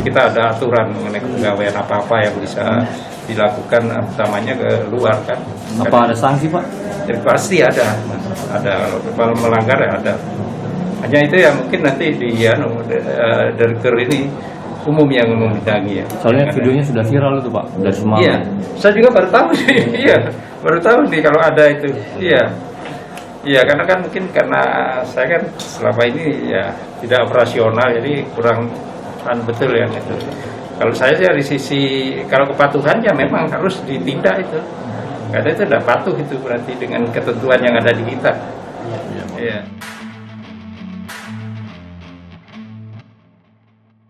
kita ada aturan mengenai kepegawaian apa-apa yang bisa dilakukan, utamanya ke luar kan. Apa ada sanksi Pak? Jadi pasti ada kalau melanggar ya ada. Hanya itu ya mungkin nanti Derker ini umum yang memindangi ya. Soalnya videonya sudah viral itu Pak dari semalam. Iya, saya juga baru tahu sih. Iya, baru tahu nih kalau ada itu. Iya, karena kan mungkin karena saya kan selama ini ya tidak operasional, jadi kurang betul ya gitu. Kalau saya sih dari sisi kalau kepatuhan ya memang harus ditindak itu. Karena itu tidak patuh itu berarti dengan ketentuan yang ada di kita. Iya.